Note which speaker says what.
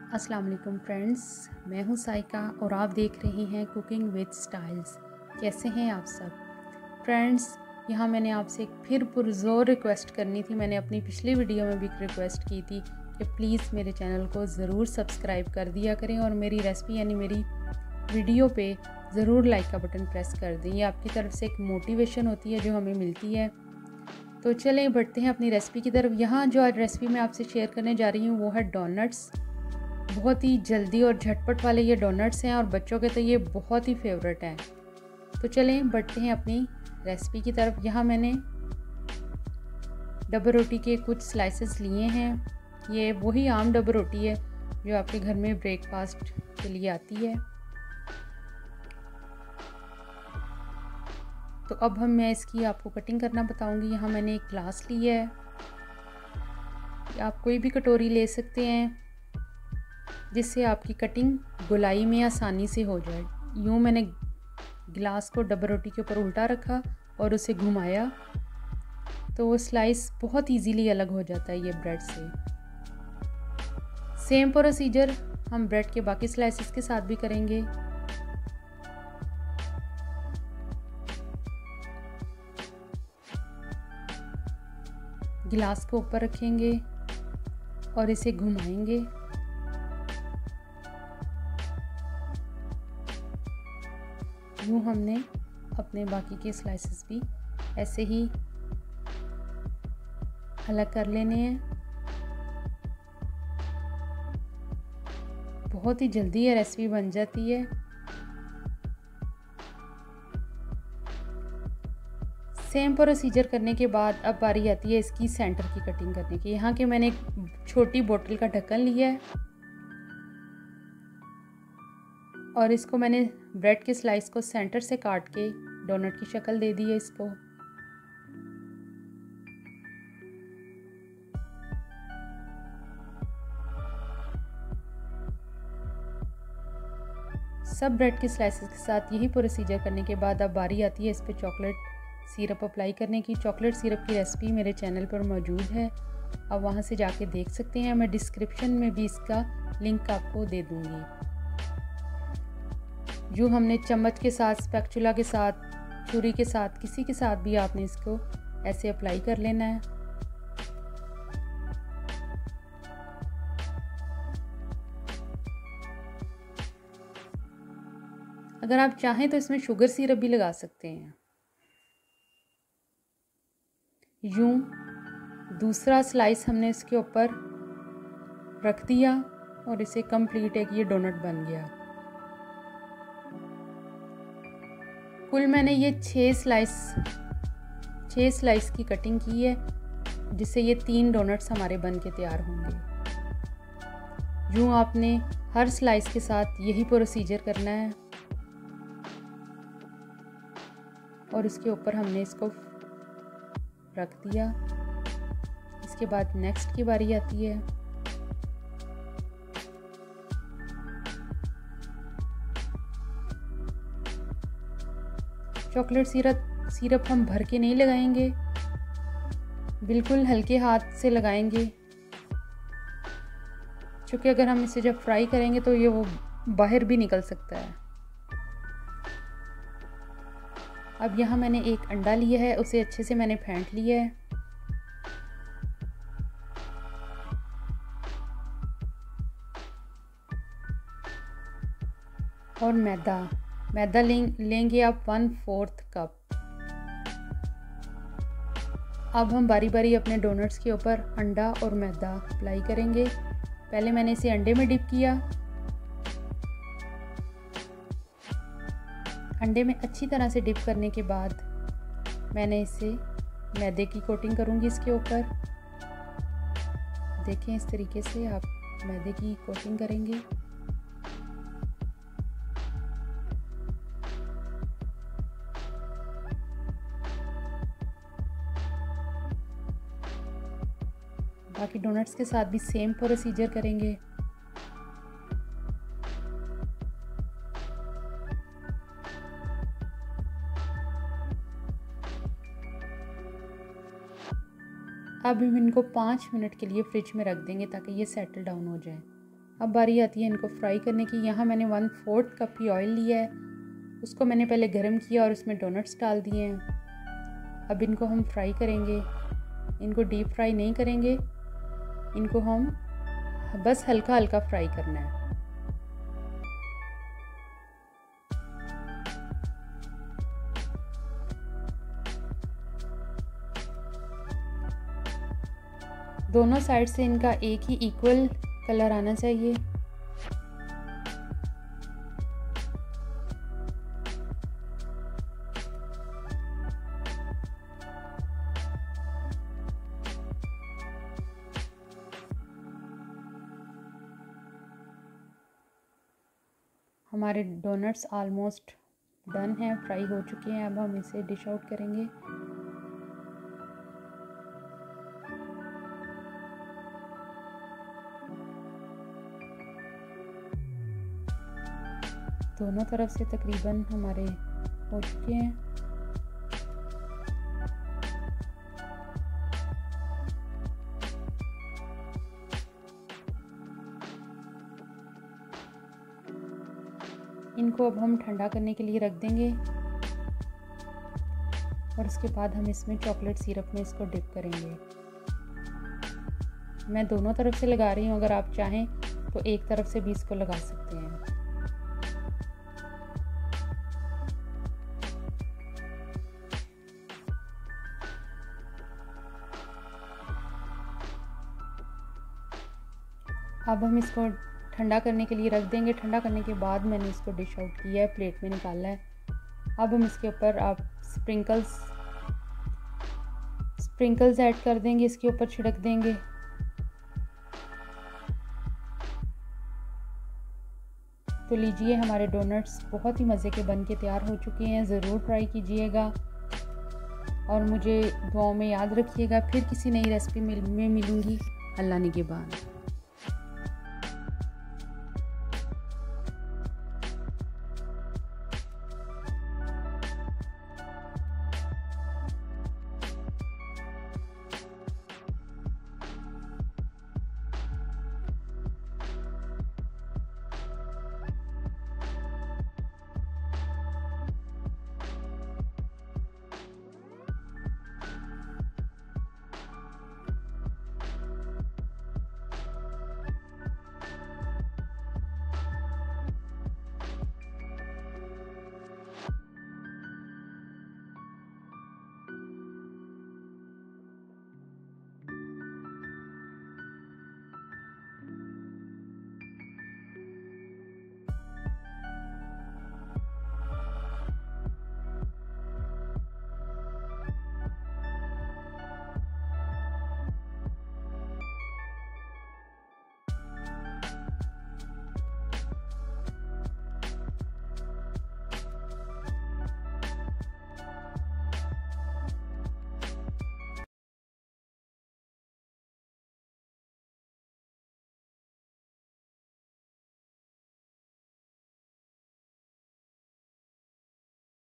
Speaker 1: अस्सलाम वालेकुम फ्रेंड्स, मैं हूं साइका और आप देख रहे हैं कुकिंग विद स्टाइल्स। कैसे हैं आप सब फ्रेंड्स? यहाँ मैंने आपसे एक फिर पुरज़ोर रिक्वेस्ट करनी थी। मैंने अपनी पिछली वीडियो में भी रिक्वेस्ट की थी कि प्लीज़ मेरे चैनल को ज़रूर सब्सक्राइब कर दिया करें और मेरी रेसिपी यानी मेरी वीडियो पे ज़रूर लाइक का बटन प्रेस कर दें। ये आपकी तरफ से एक मोटिवेशन होती है जो हमें मिलती है। तो चलें बढ़ते हैं अपनी रेसिपी की तरफ। यहाँ जो आज रेसिपी मैं आपसे शेयर करने जा रही हूँ वो है डोनट्स। बहुत ही जल्दी और झटपट वाले ये डोनट्स हैं और बच्चों के तो ये बहुत ही फेवरेट हैं। तो चलें बढ़ते हैं अपनी रेसिपी की तरफ। यहाँ मैंने डबल रोटी के कुछ स्लाइसेस लिए हैं। ये वही आम डबल रोटी है जो आपके घर में ब्रेकफास्ट के लिए आती है। तो अब मैं इसकी आपको कटिंग करना बताऊंगी। यहाँ मैंने एक ग्लास लिया है, आप कोई भी कटोरी ले सकते हैं जिससे आपकी कटिंग गोलाई में आसानी से हो जाए। यूँ मैंने गिलास को डबल रोटी के ऊपर उल्टा रखा और उसे घुमाया तो वो स्लाइस बहुत इजीली अलग हो जाता है ये ब्रेड से। सेम प्रोसीजर हम ब्रेड के बाकी स्लाइसेस के साथ भी करेंगे। गिलास को ऊपर रखेंगे और इसे घुमाएंगे। यूँ हमने अपने बाकी के स्लाइसेस भी ऐसे ही अलग कर लेने हैं। बहुत ही जल्दी ये रेसिपी बन जाती है। सेम प्रोसीजर करने के बाद अब बारी आती है इसकी सेंटर की कटिंग करने की। यहाँ के मैंने एक छोटी बोतल का ढक्कन लिया है और इसको मैंने ब्रेड के स्लाइस को सेंटर से काट के डोनट की शक्ल दे दी है इसको। सब ब्रेड के स्लाइसेस के साथ यही प्रोसीजर करने के बाद अब बारी आती है इस पर चॉकलेट सिरप अप्लाई करने की। चॉकलेट सिरप की रेसिपी मेरे चैनल पर मौजूद है, आप वहां से जाके देख सकते हैं। मैं डिस्क्रिप्शन में भी इसका लिंक आपको दे दूंगी। जो हमने चम्मच के साथ, स्पैचुला के साथ, छुरी के साथ, किसी के साथ भी आपने इसको ऐसे अप्लाई कर लेना है। अगर आप चाहें तो इसमें शुगर सिरप भी लगा सकते हैं। यूं दूसरा स्लाइस हमने इसके ऊपर रख दिया और इसे कंप्लीट एक ये डोनट बन गया। कुल मैंने ये 6 स्लाइस की कटिंग की है जिससे ये 3 डोनट्स हमारे बन के तैयार होंगे। यूँ आपने हर स्लाइस के साथ यही प्रोसीजर करना है और इसके ऊपर हमने इसको रख दिया। इसके बाद नेक्स्ट की बारी आती है। चॉकलेट सिरप हम भर के नहीं लगाएंगे, बिल्कुल हल्के हाथ से लगाएंगे क्योंकि अगर हम इसे जब फ्राई करेंगे तो ये वो बाहर भी निकल सकता है। अब यहाँ मैंने एक अंडा लिया है, उसे अच्छे से मैंने फेंट लिया है। और मैदा लेंगे आप 1/4 कप। अब हम बारी बारी अपने डोनट्स के ऊपर अंडा और मैदा अप्लाई करेंगे। पहले मैंने इसे अंडे में डिप किया। अंडे में अच्छी तरह से डिप करने के बाद मैंने इसे मैदे की कोटिंग करूंगी इसके ऊपर। देखें इस तरीके से आप मैदे की कोटिंग करेंगे। बाकी डोनट्स के साथ भी सेम प्रोसीजर करेंगे। अब हम इनको 5 मिनट के लिए फ्रिज में रख देंगे ताकि ये सेटल डाउन हो जाए। अब बारी आती है इनको फ्राई करने की। यहाँ मैंने 1/4 कप ही ऑयल लिया है, उसको मैंने पहले गरम किया और उसमें डोनट्स डाल दिए हैं। अब इनको हम फ्राई करेंगे। इनको डीप फ्राई नहीं करेंगे, इनको हम बस हल्का हल्का फ्राई करना है। दोनों साइड से इनका एक ही इक्वल कलर आना चाहिए। हमारे डोनट्स ऑलमोस्ट डन हैं, फ्राई हो चुके हैं। अब हम इसे डिश आउट करेंगे। दोनों तरफ से तकरीबन हमारे हो चुके हैं। इनको अब हम ठंडा करने के लिए रख देंगे और उसके बाद हम इसमें चॉकलेट सिरप में इसको डिप करेंगे। मैं दोनों तरफ से लगा रही हूँ, अगर आप चाहें तो एक तरफ से भी इसको लगा सकते हैं। अब हम इसको ठंडा करने के लिए रख देंगे। ठंडा करने के बाद मैंने इसको डिश आउट किया है, प्लेट में निकाला है। अब हम इसके ऊपर आप स्प्रिंकल्स ऐड कर देंगे, इसके ऊपर छिड़क देंगे। तो लीजिए, हमारे डोनट्स बहुत ही मज़े के बन के तैयार हो चुके हैं। ज़रूर ट्राई कीजिएगा और मुझे दुआओं में याद रखिएगा। फिर किसी नई रेसिपी में मिलूँगी। अल्लाह निगहबान।